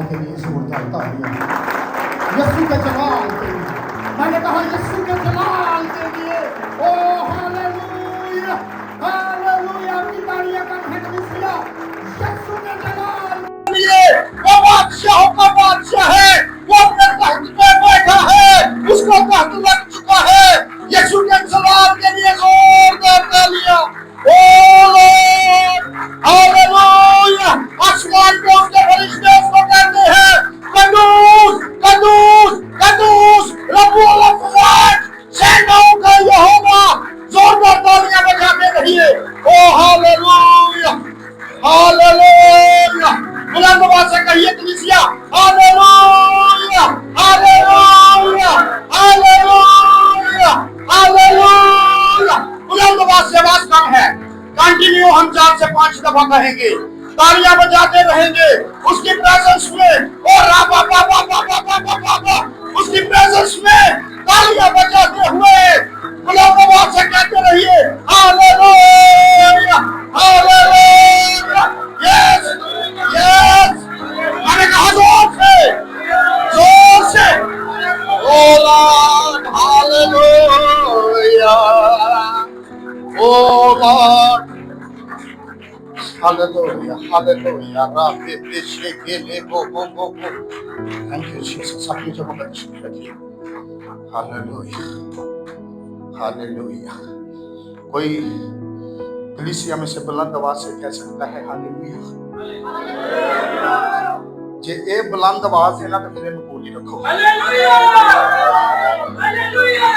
के लिए सुरता यीशु के जलाल के लिए, मैंने कहा यीशु के जलाल के लिए। ओ हालेलुया हालेलुया, की तालियां का धन्यवाद यीशु के जलाल के लिए। वो बादशाह का बादशाह है, वो अपने तख्त पे बैठा है, उसको तख्त लग चुका है। यीशु के जलाल के लिए जोरदार तालियां। ओ हालेलुया, आसमान के उसके फरिश्ते उसको कहते हैं कदूस कदूस कदूस रब्बुल अफ़वाज, सेनाओं का यहोवा। जोरदार तालियां बजाते रहिए। ओ हालेलुया हालेलुया, बुलंद आवाज से कहिए कलीसिया, हालेलुया हालेलुया हालेलुया हालेलुया। बुलंद आवाज से, आवाज कम है, कंटिन्यू हम 4 से 5 दफा कहेंगे, तालियां बजाते रहेंगे उसकी प्रेजेंस में। और राबा बाबा बाबा बाबा बाबा, उसकी प्रेजेंस में तालियां बजाते हुए बुलंद आवाज से कहते रहिए हालेलुया हालेलुया। यस यस, मैंने कहा जोर से जोर से। ओ लॉर्ड हालेलुया, ओ लॉर्ड हालेलुया हालेलुया। राबे पेशे के ले गो गो गो गो। थैंक यू जीसस, अपनी जगह पर तशरीफ रखिए। Hallelujah hallelujah. कोई कलीसिया में से बुलंद आवाज से कह सकता है हालेलुया? जे ए बुलंद आवाज है ना तो मेरे को बोली रखो हालेलुया हालेलुया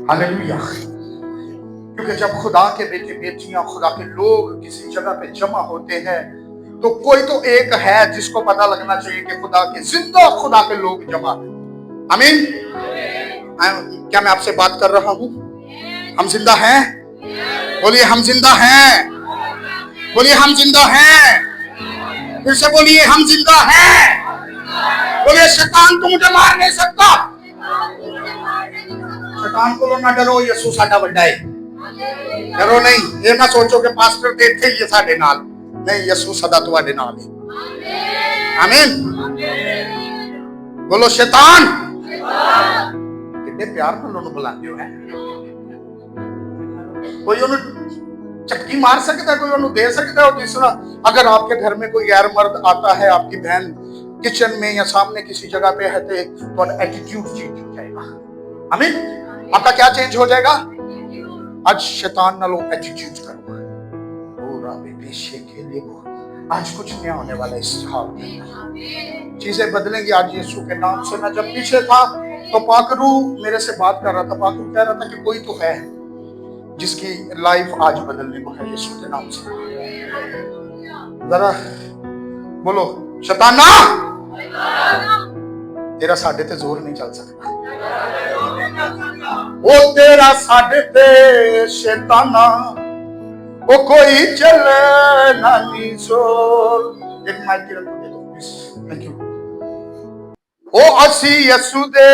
हालेलुया। क्योंकि जब खुदा के बेटे बेटियां, खुदा के लोग किसी जगह पे जमा होते हैं तो कोई तो एक है जिसको पता लगना चाहिए कि खुदा के जिंदा खुदा के लोग जमा हैं। आमीन। क्या मैं आपसे बात कर रहा हूं? हम जिंदा हैं? बोलिए हम जिंदा हैं। बोलिए हम जिंदा हैं। फिर से बोलिए हम जिंदा हैं। बोलिए शैतान तो मुझे मार नहीं सकता। शैतान को ना डरो, यीशु साडा वड्डा है। डरो नहीं, ये ना सोचो कि पास्टर ते इत्थे ही साडे नाल नहीं, यीशु सदा तुहाडे नाल है। आमीन। बोलो शैतान, कितने प्यार नाल उन्हें बुलाते हो है। कोई उन्हें चक्की मार सकता है, कोई उन्हें दे सकता है। जिस तरह अगर आपके घर में कोई गैर मर्द आता है, आपकी बहन किचन में या सामने किसी जगह पे है तो एटीट्यूड चेंज हो जाएगा। आमीन। आपका क्या चेंज हो जाएगा? आज शैतान ना लो एटीट्यूड करो। आज कुछ नया होने वाला है इस हाल में, चीजें बदलेंगी आज यीशु के नाम से। मैं जब पीछे था तो पाकरू मेरे से बात कर रहा था, पाकरू कह रहा था कि कोई तो है जिसकी लाइफ आज बदलने को है यीशु के नाम से। जरा बोलो शैताना, तेरा साडे ते जोर नहीं चल सकता। ओ तेरा साडे ते शैताना, ओ कोई चले ना नी जोर। एक माइक की रखो दे दो प्लीज, थैंक यू। ओ असी यीशु दे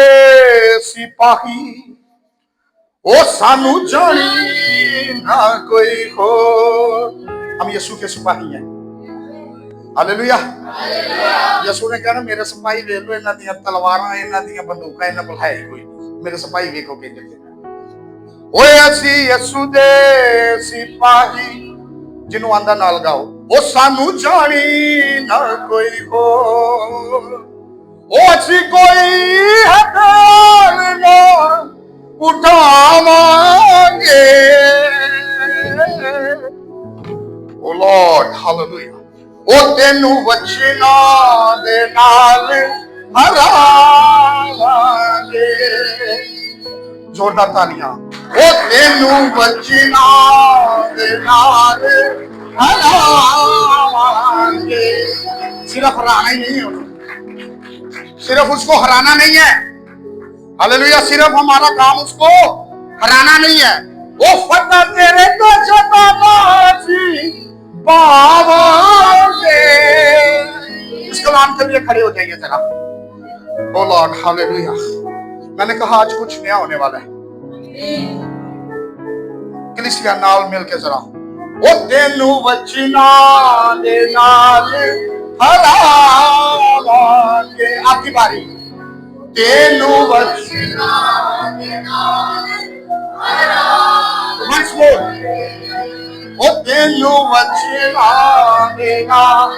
सिपाही, ओ सानू जानी ना कोई हो। हम यीशु के सिपाही हैं। हालेलुया। यीशु ने कहा ना मेरे सिपाही ले लो, इन्हां दी तलवारां इन्हां दी बंदूकां इन्हां कोल है कोई, मेरे सिपाही वेखो के जल्दी। ओए असी यीशु दे सिपाही, जिन्हों आंदा नाल गाओ, ओ सानू जानी ना कोई हो। ओ असी कोई हथियार ना उठावांगे। ओ लॉर्ड हालेलुया। ओ तेनू वचना दे नाल हरावांगे। जोरदार तालियां। ओ तेनू वचना दे नाल हरावांगे। सिर्फ हराना ही नहीं है, सिर्फ उसको हराना नहीं है। हालेलुया। सिर्फ हमारा काम उसको हराना नहीं है। ओ फतेह तेरे तो शताबाजी पावांगे। इस कलाम के लिए खड़े हो जाइए जरा। ओ लॉर्ड हालेलुया। मैंने कहा आज कुछ नया होने वाला है। कलीसिया नाल मिल के जरा, ओ तेनू वचना दे नाल हरावांगे। आपकी बारी। तेनू वचना दे नाल हरावांगे। once more, ओ तेनू वचना दे नाल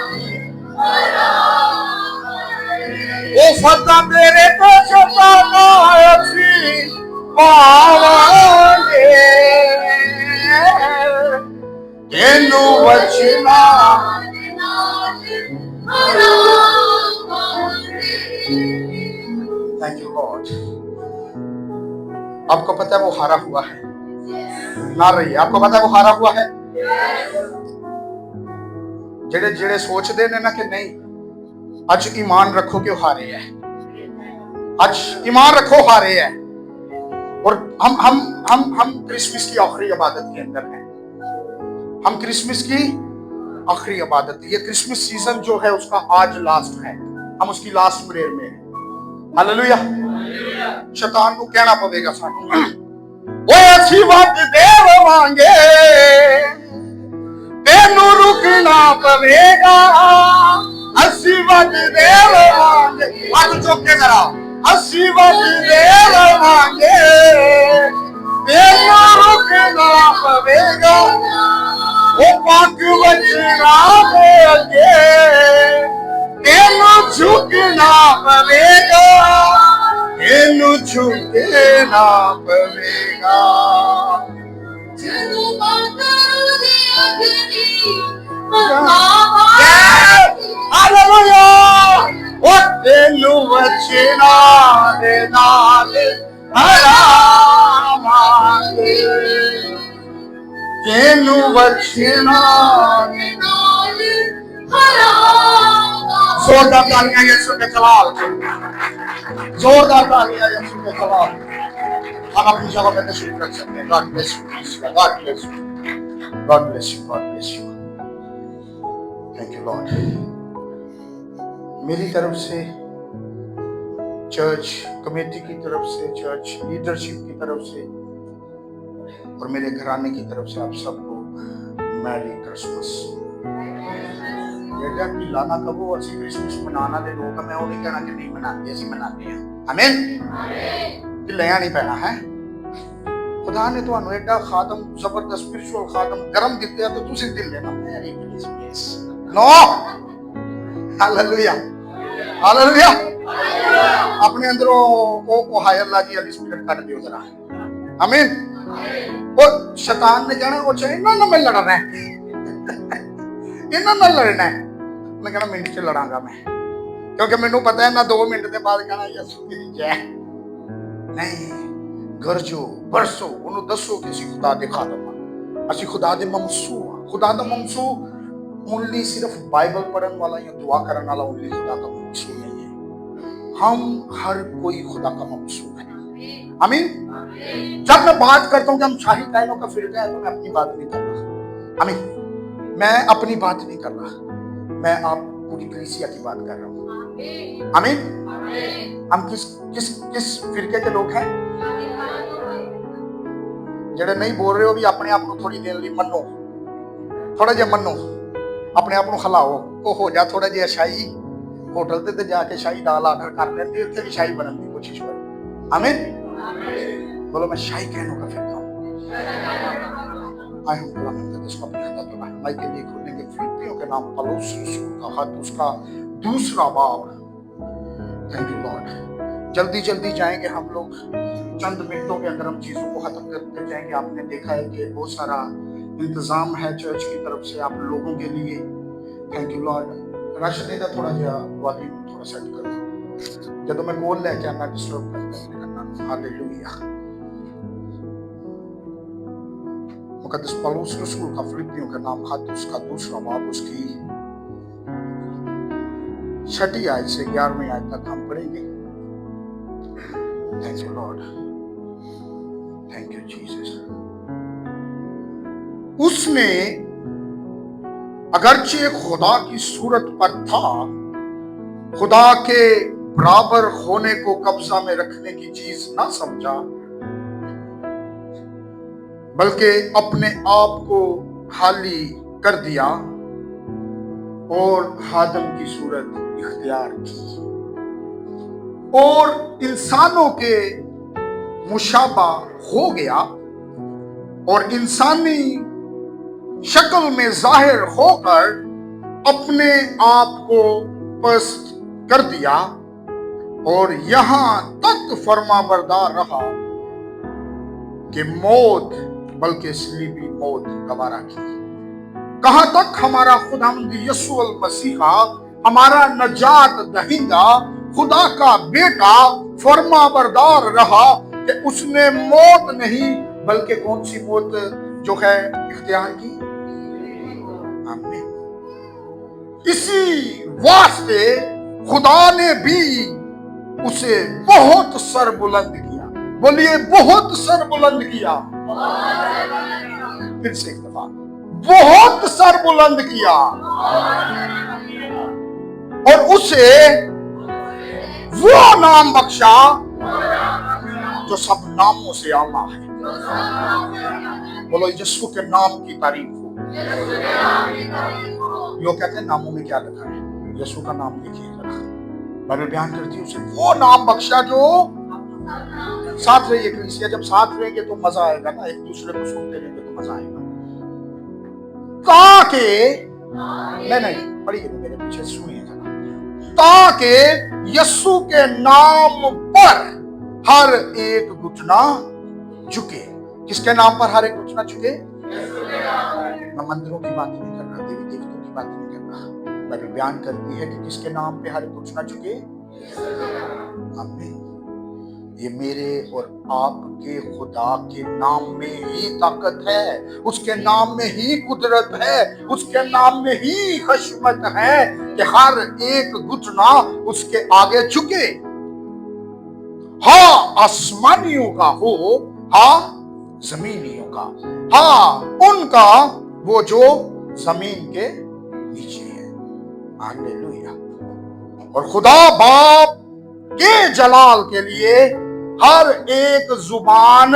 हरावांगे। ओ फता मेरे को शताना असी पावांगे। तेनू वचना दे नाल हरावांगे। Thank you God. आपको पता है वो हारा हुआ है ना रही है? आपको पता है वो हारा हुआ है? जेड़े जेड़े सोचते ने ना कि नहीं आज ईमान रखो कि हारे है, आज ईमान रखो हारे है। और हम क्रिसमस की आखिरी इबादत के अंदर हैं। हम क्रिसमस की आखिरी इबादत, ये क्रिसमस सीजन जो है उसका आज लास्ट है। हम उसकी लास्ट प्रेयर में हैं। हालेलुया। शैतान को कहना पवेगा सानू, ओए अच्छी बात देवांगे, तेनू रुकना पवेगा। अच्छी बात देवांगे, हाथ चुक के जरा, अच्छी बात देवांगे, तेनू रुकना पवेगा। वो पाक वचना दे अगे, तेनू झुकना पवेगा, तेनू झुकना पवेगा। हालेलुया। ओ तेनू वचना दे नाल हरावांगे। तेनू वचना दे नाल हरावांगे। जोरदार तालियां यीशु के खिलाफ, जोरदार तालियां यीशु के खिलाफ। हम अपनी जगह पे तशरीफ रख सकते हैं। God bless you, God bless you, God bless you, God bless you. Thank you Lord. मेरी तरफ से, चर्च कमेटी की तरफ से, चर्च लीडरशिप की तरफ से और मेरे घराने की तरफ से आप सबको मैरी क्रिसमस। बेटा लाना कबो असि क्रिसमस मनाना दे लोग, मैं वो नहीं कहना कि नहीं मनाते, असि मनाते हैं। आमीन। ढिलिया नहीं पैना है। खुदा ने तो एडा खादम, जबरदस्त स्पिरिचुअल खादम गरम दिते तो तुसी ढिले ना merry Christmas no. Hallelujah, hallelujah. अपने अंदरों वो हायर लाजी वाली स्पिरिट काट दियो जरा। आमीन। और शैतान ने कहना वो चाहिए ना मैं लड़ना है, इन्हां नाल लड़ना है। मैं कहना मिनट च लड़ांगा मैं, क्योंकि मैनू पता है ना 2 मिनट के बाद कहना यीशु तेरी जय। नहीं, गरजो बरसो, उन्होंने दसो कि असीं खुदा दे खादम हां, असीं खुदा दे ममसू हां। खुदा दा ममसू ओनली सिर्फ बाइबल पढ़न वाला या दुआ करने वाला ओनली खुदा का ममसू नहीं है। हम हर कोई खुदा का ममसू है। आमीन। जब मैं बात करता हूं कि हम शाही कायनों का फिरका है तो मैं अपनी बात नहीं कर रहा। आमीन। मैं अपनी बात नहीं कर रहा, मैं आप पूरी कलीसिया की बात कर रहा हूँ। आमीन। हम किस किस किस फिरके के लोग हैं? जेड़े नहीं बोल रहे हो भी अपने आप को थोड़ी देर लिए मनो, थोड़ा जिहा मनो, अपने आप को खिलाओ। वो हो जा थोड़ा जिहा शाही, होटल ते जाके शाही दाल आर्डर कर लेते, उत्थे भी शाही बनने की कोशिश करो। आमीन। बोलो मैं शाही कहनों का फिरका हूँ। आए हम कलाम मुकद्दस को अपने हाथों में माइक के लिए खोलेंगे। फिलिपियों के नाम पौलुस रसूल का खत, उसका 2 बाब। Thank you Lord. जल्दी जल्दी जाएंगे हम लोग, चंद मिनटों के अंदर हम चीजों को खत्म करते जाएंगे। आपने देखा है कि बहुत सारा इंतजाम है चर्च की तरफ से आप लोगों के लिए। Thank you Lord. रश नहीं था, थोड़ा जिहा वॉल्यूम थोड़ा सेट करो। जब मैं कॉल लेके आना डिस्टर्ब करना। हालेलुया। मुकद्दस पौलुस रसूल का फिलिपियों का नाम खत, उसका 2 बाब, उसकी 6वीं आयत से 11वीं आयत तक हम पढ़ेंगे। Thank you Lord, thank you Jesus. उसने अगरचे खुदा की सूरत पर था, खुदा के बराबर होने को कब्जा में रखने की चीज ना समझा, बल्कि अपने आप को खाली कर दिया और आदम की सूरत इख्तियार की और इंसानों के मुशाबा हो गया और इंसानी शक्ल में जाहिर होकर अपने आप को पस्त कर दिया और यहां तक फरमाबरदार रहा कि मौत बल्कि सलीबी मौत गवारा की। कहां तक हमारा खुदावंद यीशु अल मसीहा, हमारा नजात दहिंदा, खुदा का बेटा फरमाबरदार रहा कि उसने मौत नहीं बल्कि कौन सी मौत जो है इख्तियार की। आमीन। इसी वास्ते खुदा ने भी उसे बहुत सर बुलंद किया। बोलिए, बहुत सर बुलंद किया। फिर से एक दफा, बहुत सर बुलंद किया और उसे वो नाम बख्शा जो सब नामों से आला है। बोलो, यीशु के नाम की तारीफ हो। लोग कहते हैं नामों में क्या लिखा है, यीशु का नाम लिखिए जरा। बाइबल बयान करती है उसे वो नाम बख्शा जो साथ रहिए कलीसिया। जब साथ रहेंगे तो मजा आएगा ना, एक दूसरे को सुनते रहेंगे तो मजा आएगा। ताकि नहीं पढ़िए मेरे पीछे, सुनिए जरा। ताकि यीशु के नाम पर हर एक घुटना झुके। किसके नाम पर हर एक घुटना झुके? मैं मंदिरों की बात नहीं कर रहा, देवी देवताओं की बात नहीं कर रहा। बाइबल बयान करती है कि किसके नाम पे हर एक घुटना झुके? आमीन। ये मेरे और आपके खुदा के नाम में ही ताकत है, उसके नाम में ही कुदरत है, उसके नाम में ही हशमत है कि हर एक घुटना उसके आगे झुके। हाँ आसमानियों का हो, हाँ जमीनियों का, हाँ उनका वो जो जमीन के नीचे है। हालेलुया। और खुदा बाप के जलाल के लिए हर एक जुबान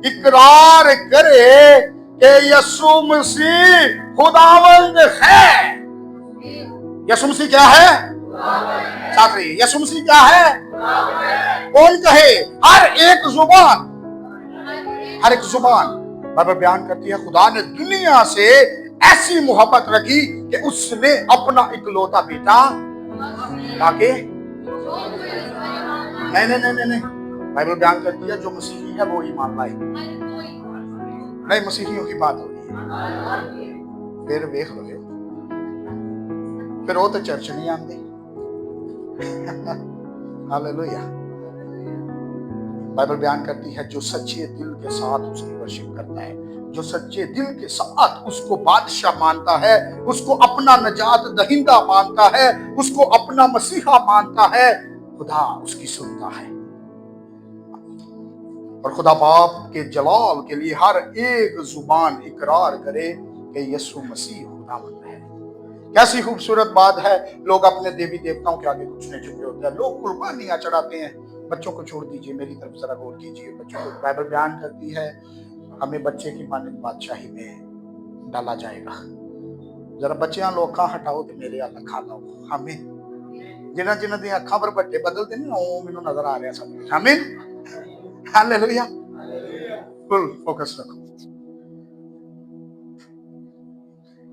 इकरार करे कि यीशु मसीह खुदावंद है। यीशु मसीह क्या है? साथ रहिए, यीशु मसीह क्या है? कौन कहे? हर एक जुबान, हर एक जुबान। बाइबल बयान करती है खुदा ने दुनिया से ऐसी मोहब्बत रखी कि उसने अपना इकलौता बेटा, ताकि नहीं, बाइबल बयान करती है जो मसीही है वो ईमान लाए। नहीं, मसीहियों की बात हो रही है। फिर देख लो, फिर वो तो चर्च नहीं आते। हालेलुया। बाइबल बयान करती है जो सच्चे दिल के साथ उसकी वर्शिप करता है, जो सच्चे दिल के साथ उसको बादशाह मानता है, उसको अपना नजात दहिंदा मानता है, उसको अपना मसीहा मानता है, खुदा उसकी सुनता है। और खुदा बाप के जलाल के लिए हर एक जुबान इकरार करे कि यीशु मसीह खुदावंद है। कैसी खूबसूरत बात है। लोग अपने देवी देवताओं के आगे घुटने झुके होते हैं, लोग कुर्बानियां चढ़ाते हैं। बच्चों को छोड़ दीजिए, मेरी तरफ जरा गौर कीजिए। बच्चों को बाइबल बयान करती है हमें बच्चे की मानद बादशाही में डाला जाएगा। जरा बच्चियां लोग अखा हटाओ तो मेरे अल्लाह खा लो। हमें जिन्होंने दी अखा पर बट्टे बदलते नहीं वो मैनू नजर आ रहा सब। आमीन। हालेलुया। फुल फोकस रखो।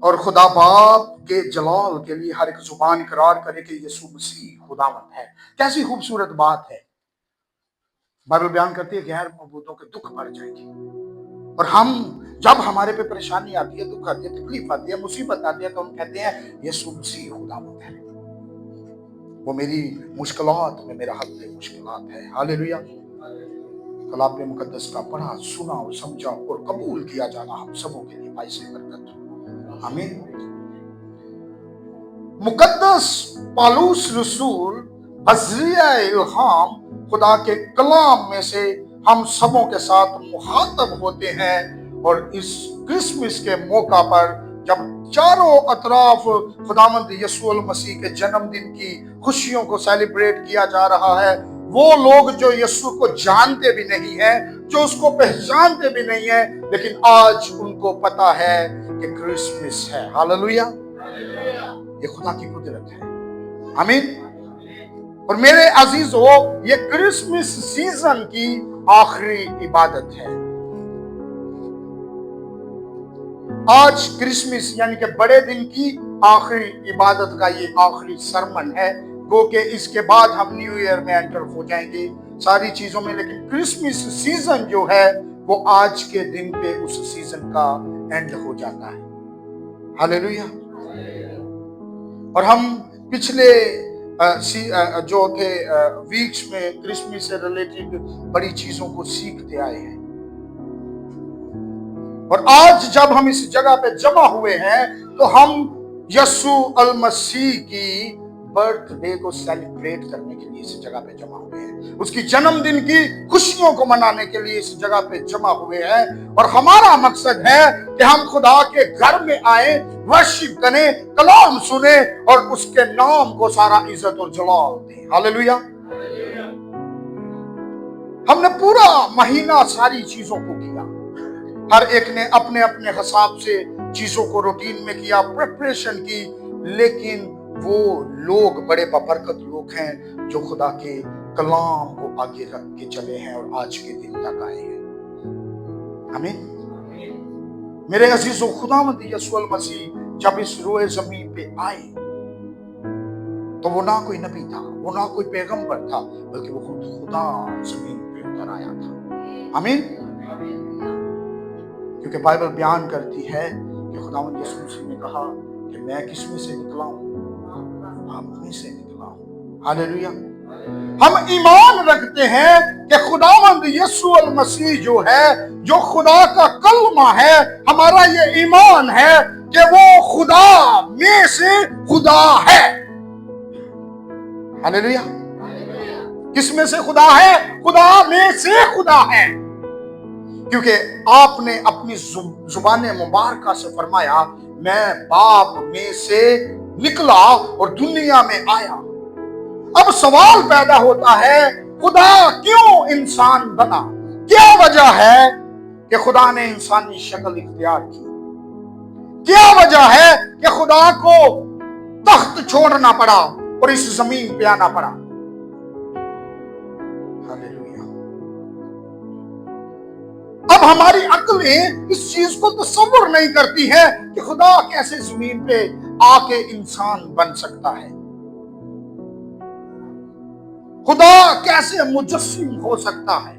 और खुदा बाप के जलाल के लिए हर एक जुबान इकरार करे कि यीशु मसीह खुदावंद है। कैसी खूबसूरत बात है। बाइबल बयान करती है गैर मौजूदों के दुख बढ़ जाएंगे। और हम जब हमारे पे परेशानी आती है, दुख आती है, तकलीफ आती है, मुसीबत आती है, तो हम कहते हैं यीशु मसीह खुदावंद है, वो मेरी मुश्किलात में मेरा हल मुश्किलात है। हालेलुया। कलाम मुकद्दस का पढ़ा, सुना और समझा और कबूल किया जाना हम सबों के लिए बाइस बरकत। आमीन। मुकद्दस पौलुस रसूल बज़रिया इल्हाम खुदा के कलाम में से हम सबों के साथ मुखातब होते हैं। और इस क्रिसमस के मौका पर जब चारों अतराफ खुदावंद यीशु मसीह के जन्मदिन की खुशियों को सेलिब्रेट किया जा रहा है, वो लोग जो यीशु को जानते भी नहीं है, जो उसको पहचानते भी नहीं है, लेकिन आज उनको पता है कि क्रिसमस है। हालेलुया। ये खुदा की कुदरत है। आमीन। और मेरे अजीजों, ये क्रिसमस सीजन की आखिरी इबादत है। आज क्रिसमस यानी कि बड़े दिन की आखिरी इबादत का ये आखिरी सरमन है। गो के इसके बाद हम न्यू ईयर में एंटर हो जाएंगे सारी चीजों में, लेकिन क्रिसमस सीजन जो है वो आज के दिन पे उस सीजन का एंड हो जाता है। हालेलुया। और हम पिछले जो थे वीक्स में क्रिसमस से रिलेटेड बड़ी चीजों को सीखते आए हैं। और आज जब हम इस जगह पे जमा हुए हैं तो हम यीशु अल मसीह की बर्थडे को सेलिब्रेट करने के लिए इस जगह पे जमा हुए हैं। उसकी जन्मदिन की खुशियों को मनाने के लिए इस जगह पे जमा हुए हैं। और हमारा मकसद है कि हम खुदा के घर में आए, वर्शिप करें, कलाम सुने और उसके नाम को सारा इज्जत और जलाल दें। हालेलुया। हमने पूरा महीना सारी चीजों को किया। हर एक ने अपने अपने हिसाब से चीजों को रूटीन में किया, प्रिपरेशन की, लेकिन वो लोग बड़े बबरकत लोग हैं जो खुदा के कलाम को आगे रख के चले हैं और आज के दिन तक आए हैं। आमीन। मेरे अजीजों, खुदावंद यीशु अल मसीह जब इस रोए जमीन पे आए तो वो ना कोई नबी था, वो ना कोई पैगंबर था, बल्कि वो खुद खुदा जमीन पे उतर आया था। आमीन। क्योंकि बाइबल बयान करती है कि खुदावंद यीशु मसीह ने कहा कि मैं किसमें से निकला हूं? आप में से निकला हूं। हालेलुया। हम ईमान रखते हैं कि खुदावंद यीशु अल मसीह जो है, जो खुदा का कलमा है, हमारा ये ईमान है कि वो खुदा में से खुदा है। हालेलुया। किस में से खुदा है? खुदा में से खुदा है। क्योंकि आपने अपनी जुबान मुबारका से फरमाया, मैं बाप में से निकला और दुनिया में आया। अब सवाल पैदा होता है, खुदा क्यों इंसान बना? क्या वजह है कि खुदा ने इंसानी शक्ल इख्तियार की? क्या वजह है कि खुदा को तख्त छोड़ना पड़ा और इस जमीन पे आना पड़ा? अब हमारी अक्लें इस चीज को तसव्वुर नहीं करती है कि खुदा कैसे जमीन पे आके इंसान बन सकता है, खुदा कैसे मुजस्सिम हो सकता है,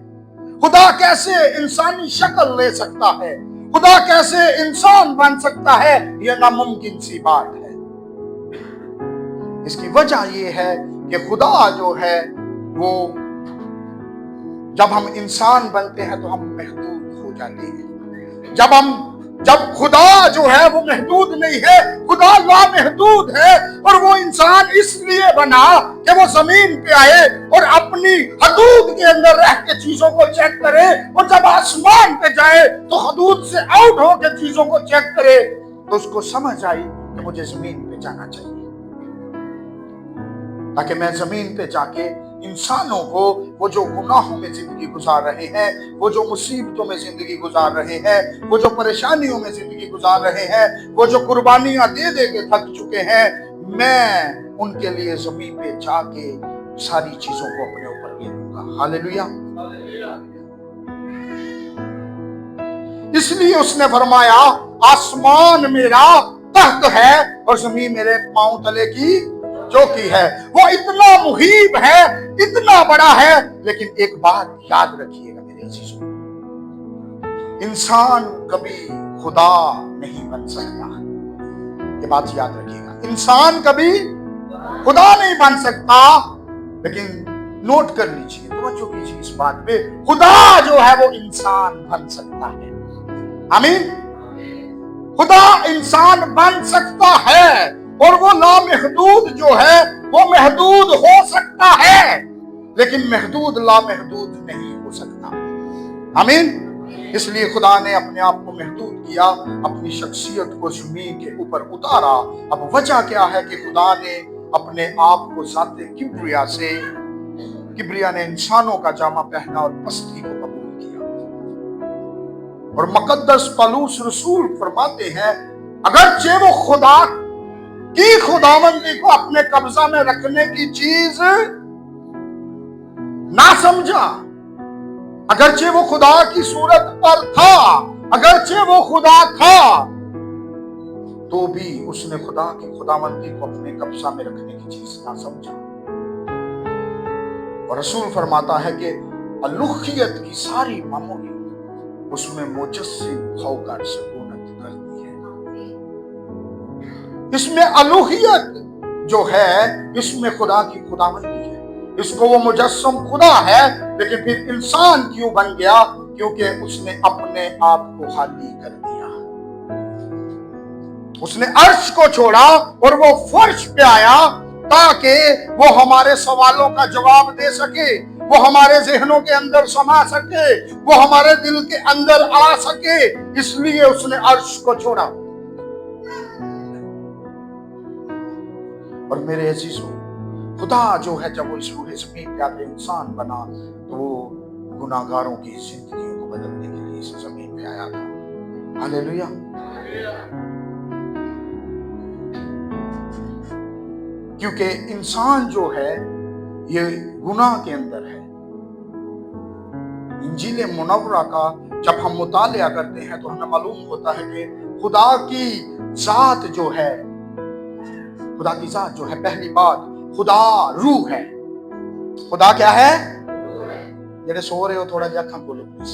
खुदा कैसे इंसानी शक्ल ले सकता है, खुदा कैसे इंसान बन सकता है। यह नामुमकिन सी बात है। इसकी वजह यह है कि खुदा जो है वो, जब हम इंसान बनते हैं तो हम महदूद हो जाते हैं। जब खुदा जो है वो महदूद नहीं है, खुदा लामहदूद है। और वो इंसान इसलिए बना कि वो जमीन पे आए और अपनी हदूद के अंदर रह के चीजों को चेक करे, और जब आसमान पे जाए तो हदूद से आउट होकर चीजों को चेक करे, तो उसको समझ आई कि मुझे जमीन पे जाना चाहिए, ताकि मैं जमीन पे जाके इंसानों को, वो जो गुनाहों में जिंदगी गुजार रहे हैं, वो जो मुसीबतों में जिंदगी गुजार रहे हैं, वो जो परेशानियों में जिंदगी गुजार रहे हैं, वो जो कुर्बानियां दे दे के थक चुके हैं, मैं उनके लिए जमीन पे जाके सारी चीजों को अपने ऊपर ले लूंगा। हालेलुया। इसलिए उसने फरमाया, आसमान मेरा तख्त है और जमीन मेरे पांव तले की चौकी है। वो इतना मुहीब है, इतना बड़ा है, लेकिन एक बात याद रखिएगा मेरे अजीजों, इंसान कभी खुदा नहीं बन सकता। ये बात याद रखिएगा, इंसान कभी खुदा नहीं बन सकता। लेकिन नोट कर लीजिए, तवज्जो कीजिए इस बात पे, खुदा जो है वो इंसान बन सकता है। आमीन। खुदा इंसान बन सकता है, और वो लामहदूद जो है वो महदूद हो सकता है, लेकिन महदूद लामहदूद नहीं हो सकता। आमीन। इसलिए खुदा ने अपने आप को महदूद किया, अपनी शख्सियत को जमीन के ऊपर उतारा। अब वजह क्या है कि खुदा ने अपने आप को ज़ाते किब्रिया से किबरिया ने इंसानों का जामा पहना और पस्ती को कबूल किया। और मुकद्दस पौलुस रसूल फरमाते हैं, अगरचे वो खुदा की खुदावंदी को अपने कब्जा में रखने की चीज ना समझा, अगरचे वो खुदा की सूरत पर था, अगरचे वो खुदा था, तो भी उसने खुदा की खुदावंदी को अपने कब्जा में रखने की चीज ना समझा। और रसूल फरमाता है कि अलूहियत की सारी मामूली उसमें मुजस्सिम होकर सकूनत करती है। इसमें अलूहियत जो है, इसमें खुदा की खुदावंदी है। इसको वो मुजस्सम खुदा है, लेकिन फिर इंसान क्यों बन गया? क्योंकि उसने अपने आप को खाली कर दिया। उसने अर्श को छोड़ा और वो फर्श पे आया ताकि वो हमारे सवालों का जवाब दे सके, वो हमारे जहनों के अंदर समा सके, वो हमारे दिल के अंदर आ सके। इसलिए उसने अर्श को छोड़ा। और मेरे अजीजों, खुदा जो है जब वो इस रूह ज़मीन पे आके इंसान बना तो वो गुनाहगारों की जिंदगी को बदलने के लिए इस जमीन पे आया था। हालेलुया। क्योंकि इंसान जो है ये गुनाह के अंदर है। इंजील मुनव्वरा का जब हम मुतालिया करते हैं तो हमें मालूम होता है कि खुदा की जात जो है, खुदा की जात जो है, पहली बात खुदा रूह है। खुदा क्या है? जेडे सो रहे हो थोड़ा जा अखां खोलो प्लीज,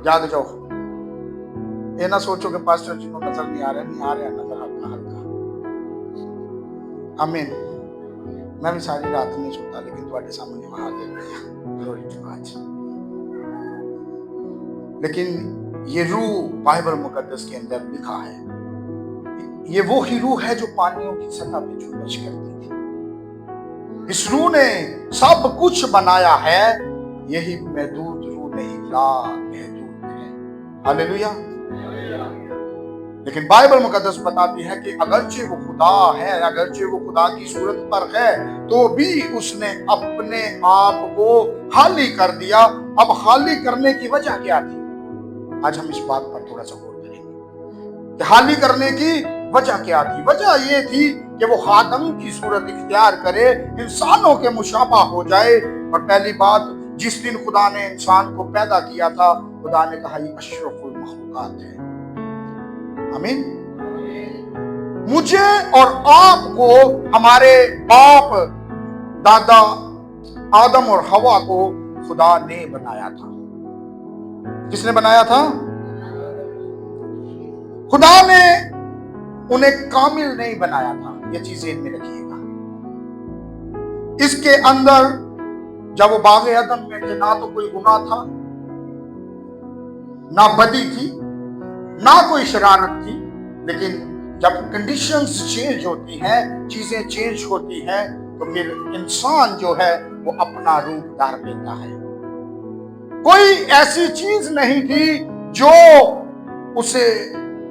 जाग जाओ। ये ना सोचो कि पास्टर जी को नजर नहीं आ रहा, नहीं आ रहा नजर, हल्का हल्का। आमीन। मैं भी सारी रात नहीं सोता, लेकिन तुम्हारे सामने वहां दे दिया। लेकिन ये रूह बाइबल मुकद्दस के अंदर लिखा है, ये वो ही रूह है जो पानियों की सतह पे जुम्बश करती थी। इस रूह ने सब कुछ बनाया है, यही महदूद रूह नहीं ला महदूद है। हालेलुया। लेकिन बाइबल मुकद्दस बताती है कि अगरचे वो खुदा है, अगरचे वो खुदा की सूरत पर है, तो भी उसने अपने आप को खाली कर दिया। अब खाली करने की वजह क्या थी? आज हम इस बात पर थोड़ा सा गौर करेंगे कि खाली करने की वजह क्या थी। वजह ये थी कि वो खादम की सूरत इख्तियार करे, इंसानों के मुशाबा हो जाए। और पहली बात, जिस दिन खुदा ने इंसान को पैदा किया था, खुदा ने कहा ये अशरफुल मखलूकात है। आमीन। मुझे और आपको हमारे बाप दादा आदम और हवा को खुदा ने बनाया था। किसने बनाया था? खुदा ने उन्हें कामिल नहीं बनाया था। यह चीज ज़हन में रखिएगा। इसके अंदर जब वो बाग़े अदन में थे, ना तो कोई गुनाह था, ना बदी थी, ना कोई शरारत थी। लेकिन जब कंडीशंस चेंज होती हैं, चीजें चेंज होती हैं, तो फिर इंसान जो है वो अपना रूप धार लेता है। कोई ऐसी चीज नहीं थी जो उसे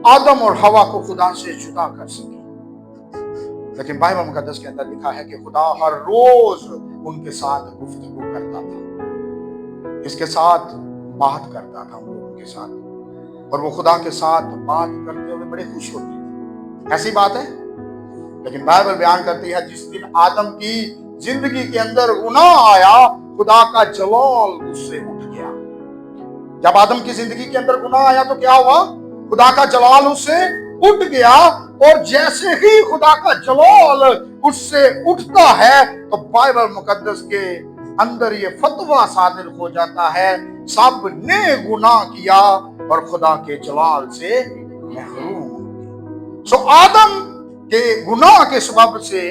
आदम और हवा को खुदा से जुदा कर सके। लेकिन बाइबल मुकद्दस के अंदर लिखा है कि खुदा हर रोज उनके साथ गुफ्तगू करता था, इसके साथ बात करता था उन लोगों के साथ, और वो खुदा के साथ बात करते हुए बड़े खुश होते थे। ऐसी बात है। लेकिन बाइबल बयान करती है जिस दिन आदम की जिंदगी के अंदर गुनाह आया, खुदा का जलाल उससे उठ गया। जब आदम की जिंदगी के अंदर गुनाह आया तो क्या हुआ? खुदा का जलाल उससे उठ गया। और जैसे ही खुदा का जलाल उससे उठता है तो बाइबल मुकद्दस के अंदर ये फतवा सादिर हो जाता है, सब ने गुनाह किया और खुदा के जलाल से महरूम हो गए। सो आदम के गुनाह के सबब से,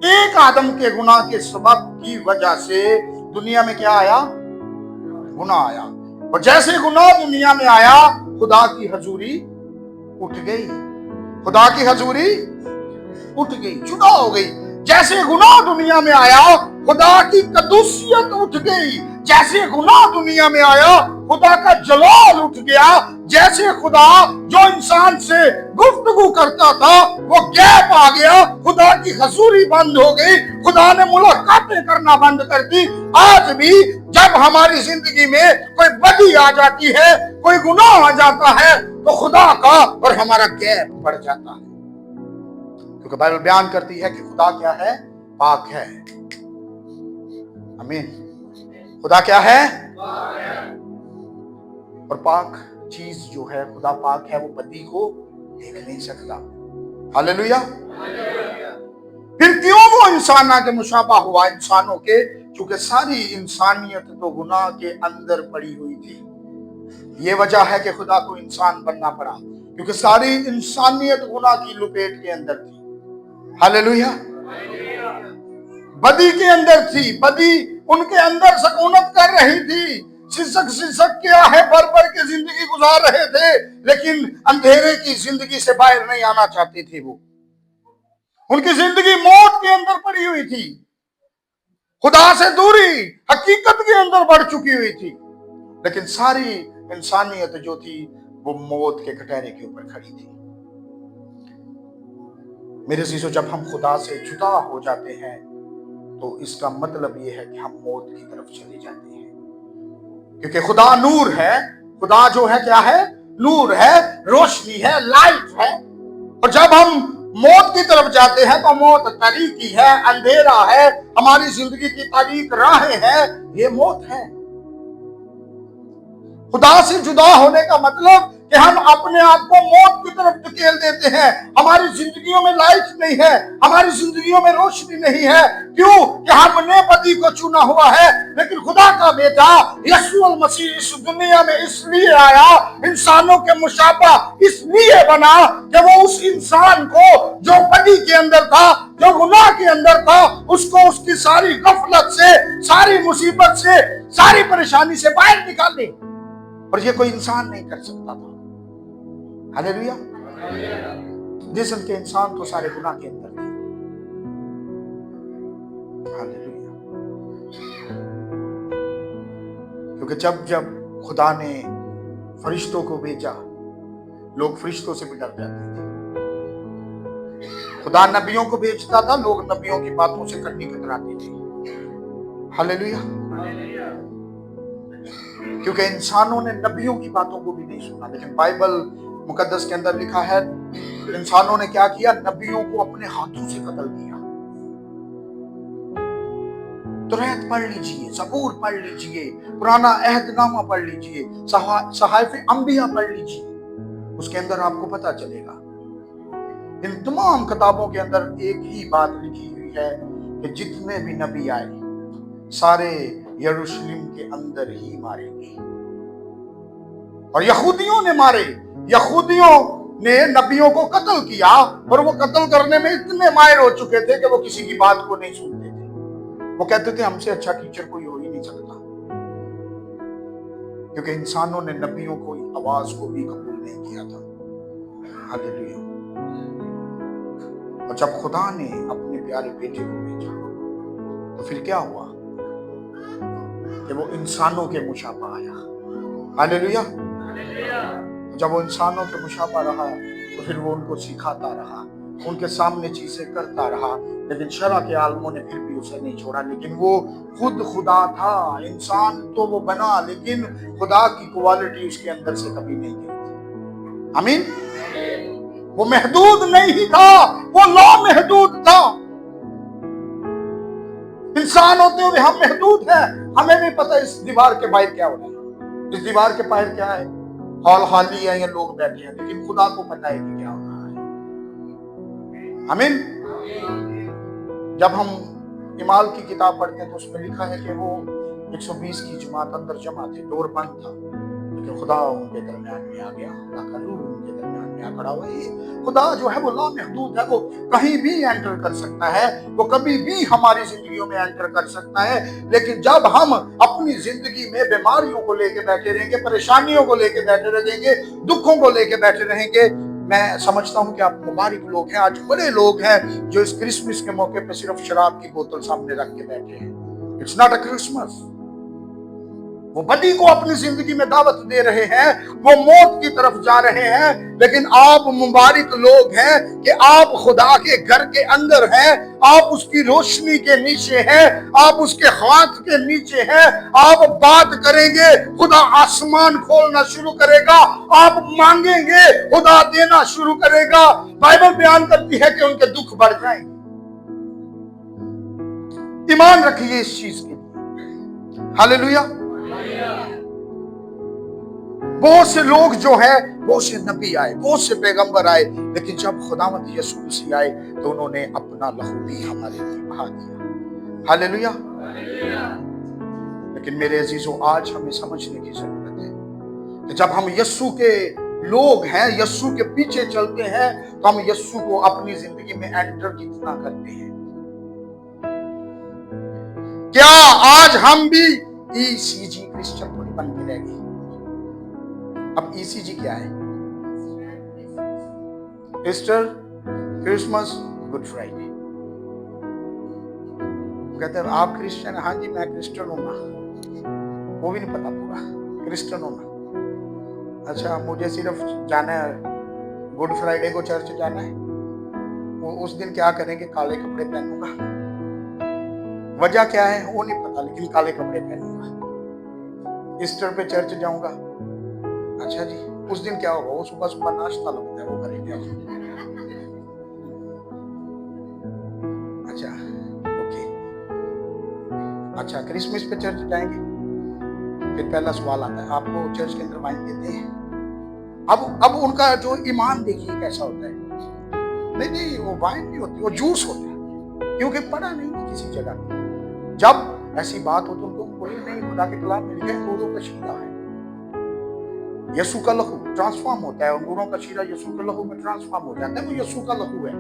एक आदम के गुनाह के सबब की वजह से दुनिया में क्या आया? गुनाह आया। और जैसे गुनाह दुनिया में आया, खुदा की हजूरी उठ गई। खुदा की हजूरी उठ गई, जुदा हो गई। जैसे गुनाह दुनिया में आया, खुदा की कदूसियत उठ गई। जैसे गुनाह दुनिया में आया, खुदा का जलाल उठ गया। जैसे खुदा जो इंसान से गुफ्तगू करता था वो गैप आ गया, खुदा की हजूरी बंद हो गई, खुदा ने मुलाकातें करना बंद कर दी। आज भी जब हमारी जिंदगी में कोई बदी आ जाती है, कोई गुनाह आ जाता है, तो खुदा का और हमारा गैप बढ़ जाता है, क्योंकि बाइबल बयान करती है कि खुदा क्या है? पाक है। आमीन। खुदा क्या है? और पाक चीज जो है, खुदा पाक है, वो बदी को देख नहीं सकता। हालेलुया। फिर क्यों वो इंसान आगे मुशाबा हुआ इंसानों के? क्योंकि सारी इंसानियत तो गुनाह के अंदर पड़ी हुई थी। ये वजह है कि खुदा को इंसान बनना पड़ा, क्योंकि सारी इंसानियत गुनाह की लपेट के अंदर थी। हालेलुया। बदी के अंदर थी, बदी उनके अंदर सकूनत कर रही थी, सिसक क्या है भर भर के जिंदगी गुजार रहे थे, लेकिन अंधेरे की जिंदगी से बाहर नहीं आना चाहते थे। वो उनकी जिंदगी मौत के अंदर पड़ी हुई थी, खुदा से दूरी हकीकत के अंदर बढ़ चुकी हुई थी, लेकिन सारी इंसानियत जो थी वो मौत के कटहरे के ऊपर खड़ी थी। मेरे अजीजों, जब हम खुदा से जुदा हो जाते हैं तो इसका मतलब ये है कि हम मौत की तरफ चले जाते हैं, क्योंकि खुदा नूर है। खुदा जो है क्या है? नूर है, रोशनी है, लाइट है। और जब हम मौत की तरफ जाते हैं तो मौत तारीकी है, अंधेरा है, हमारी जिंदगी की तारीक राहें हैं, ये मौत है। खुदा से जुदा होने का मतलब कि हम अपने आप को मौत की तरफ धकेल देते हैं। हमारी जिंदगियों में लाइट नहीं है, हमारी जिंदगियों में रोशनी नहीं है। क्यों? कि हमने बदी को चुना हुआ है। लेकिन खुदा का बेटा यीशु मसीह इस दुनिया में इसलिए आया, इंसानों के मुशाबा इसलिए बना कि वो उस इंसान को जो बदी के अंदर था, जो गुनाह के अंदर था, उसको उसकी सारी गफलत से, सारी मुसीबत से, सारी परेशानी से बाहर निकाले। और ये कोई इंसान नहीं कर सकता था। हालेलुया। जिस्म के इंसान तो सारे गुनाह के अंदर थे। हालेलुया। क्योंकि जब जब खुदा ने फरिश्तों को भेजा, लोग फरिश्तों से भी डर जाते थे। खुदा नबियों को भेजता था, लोग नबियों की बातों से कटनी कतराते थे। हालेलुया। क्योंकि इंसानों ने नबियों की बातों को भी नहीं सुना। लेकिन बाइबल मुकद्दस के अंदर लिखा है, इंसानों ने क्या किया? नबियों को अपने हाथों से कत्ल किया। तौरात पढ़ लीजिए, ज़बूर पढ़ लीजिए, पुराना अहदनामा पढ़ लीजिए, सहाइफ़े अंबिया पढ़ लीजिए, उसके अंदर आपको पता चलेगा। इन तमाम किताबों के अंदर एक ही बात लिखी हुई है कि जितने भी नबी आए सारे यरूशलेम के अंदर ही मारेंगे। और यहूदियों ने मारे, यहूदियों ने नबियों को कत्ल किया, और वो कत्ल करने में इतने माहिर हो चुके थे कि वो किसी की बात को नहीं सुनते थे। वो कहते थे हमसे अच्छा टीचर कोई हो ही नहीं सकता, क्योंकि इंसानों ने नबियों को आवाज को भी कबूल नहीं किया था। हालेलुया। और जब खुदा ने अपने प्यारे बेटे को भेजा तो फिर क्या हुआ कि वो इंसानों के मुशाबा आया। हालेलुया। जब वो इंसानों के मुशाबा रहा तो फिर वो उनको सिखाता रहा, उनके सामने चीजें करता रहा, लेकिन शरा के आलमों ने फिर भी उसे नहीं छोड़ा। लेकिन वो खुद खुदा था। इंसान तो वो बना, लेकिन खुदा की क्वालिटी उसके अंदर से कभी नहीं गई। आमीन। वो महदूद नहीं था, वो लामहदूद था। इंसान होते हुए हम महदूद हैं। हमें नहीं पता इस दीवार के बाहर क्या हो रहा है, इस दीवार के बाहर क्या है, हॉल खाली है या लोग बैठे हैं, लेकिन खुदा को पता है कि क्या हो रहा है। आमीन। जब हम इमाल की किताब पढ़ते हैं तो उसमें लिखा है कि वो 120 की जमात अंदर जमा थे, डोर बंद था, लेकिन खुदा उनके दरमियान में आ गया, खुदा का रूह उनके दरमियान में आ खड़ा हुआ। खुदा जो है वो लामहदूद है, वो कहीं भी एंटर कर सकता है, वो कभी भी हमारी जिंदगियों में एंटर कर सकता है। लेकिन जब हम अपनी जिंदगी में बीमारियों को लेके बैठे रहेंगे, परेशानियों को लेके बैठे रहेंगे, दुखों को लेके बैठे रहेंगे, मैं समझता हूं कि आप मुबारक लोग हैं। आज बड़े लोग हैं जो इस क्रिसमस के मौके पे सिर्फ शराब की बोतल सामने रख के बैठे हैं। It's not a Christmas. वो बदी को अपनी जिंदगी में दावत दे रहे हैं, वो मौत की तरफ जा रहे हैं। लेकिन आप मुबारक लोग हैं कि आप खुदा के घर के अंदर हैं, आप उसकी रोशनी के नीचे हैं, आप उसके हाथ के नीचे हैं। आप बात करेंगे, खुदा आसमान खोलना शुरू करेगा। आप मांगेंगे, खुदा देना शुरू करेगा। बाइबल बयान करती है कि उनके दुख बढ़ जाएंगे। ईमान रखिए इस चीज के लिए। हालेलुया। बहुत से लोग जो है, बहुत से नबी आए, बहुत से पैगंबर आए, लेकिन जब खुदावंद यीशु मसीह आए तो उन्होंने अपना लहू भी हमारे लिए बहा दिया। हालेलुया। लेकिन मेरे अजीजों, आज हमें समझने की जरूरत है कि जब हम यीशु के लोग हैं, यीशु के पीछे चलते हैं, तो हम यीशु को अपनी जिंदगी में एंटर कितना करते हैं। क्या आज हम भी ईसीजी क्रिश्चियन थोड़ी बन के रह गए? अब ईसीजी क्या है? Easter, Christmas, good Friday. कहते हैं आप क्रिश्चियन? हाँ जी मैं क्रिश्चियन हूं ना। वो भी नहीं पता पूरा क्रिश्चियन हूं ना। अच्छा, मुझे सिर्फ जाना है गुड फ्राइडे को चर्च जाना है। वो उस दिन क्या करेंगे? काले कपड़े पहनूंगा। वजह क्या है वो नहीं पता, लेकिन काले कपड़े पहनूंगा। ईस्टर पे चर्च जाऊंगा। अच्छा जी, उस दिन क्या होगा? वो सुबह सुबह नाश्ता लगता है, वो करेंगे। अच्छा ओके। अच्छा, क्रिसमस पे चर्च जाएंगे। फिर पहला सवाल आता है, आपको चर्च के अंदर वाइन देते हैं? अब उनका जो ईमान देखिए कैसा होता है। नहीं, वो वाइन नहीं होती, वो जूस होता है, क्योंकि पढ़ा नहीं किसी जगह। जब ऐसी बात हो तो उनको बोले नहीं, खुदा के कलाम मिल गए, अंगूरों का शीरा है, यीशु का लहू ट्रांसफॉर्म होता है। अंगूरों का शीरा यीशु के लहू में ट्रांसफॉर्म हो जाता है, वो यीशु का लहू है।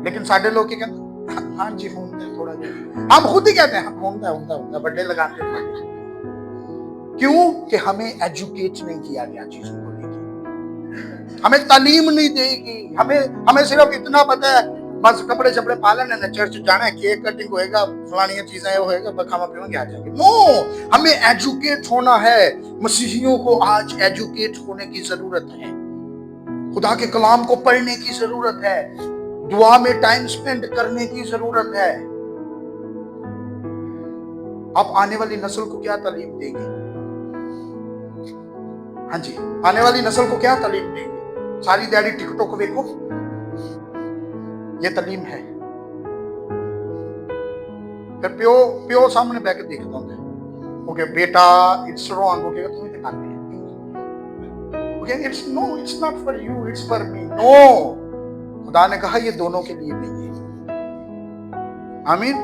लेकिन साढ़े लोग क्या कहते हैं? हाँ जी होता है थोड़ा जी। हम खुद ही कहते हैं होता है, बर्थडे लगाते हैं। क्यों? कि हमें एजुकेट नहीं किया गया चीजों को लेकर, हमें तालीम नहीं देगी। हमें सिर्फ इतना पता है, बस कपड़े छपड़े पालन है ना, चर्च जाना है, केक कटिंग होएगा, फलानी चीजें होएगा, खावा पीवांगे, आ जाएंगे। नो, हमें एजुकेट होना है। मसीहियों को आज एजुकेट होने की जरूरत है। खुदा के कलाम को पढ़ने की जरूरत है, दुआ में टाइम स्पेंड करने की जरूरत है। आप आने वाली नस्ल को क्या तालीम देंगे? हाँ जी, आने वाली नस्ल को क्या तालीम देंगे? सारी दिहाड़ी टिकटॉक को देखो, ये तालीम है? फिर प्यो सामने बैठ के देखता हूँ, ओके बेटा इट्स रॉन्ग, ओके तुम्हें दिखाते हैं, okay it's not for you, it's for me. No, खुदा ने कहा ये दोनों के लिए नहीं है। आमीन।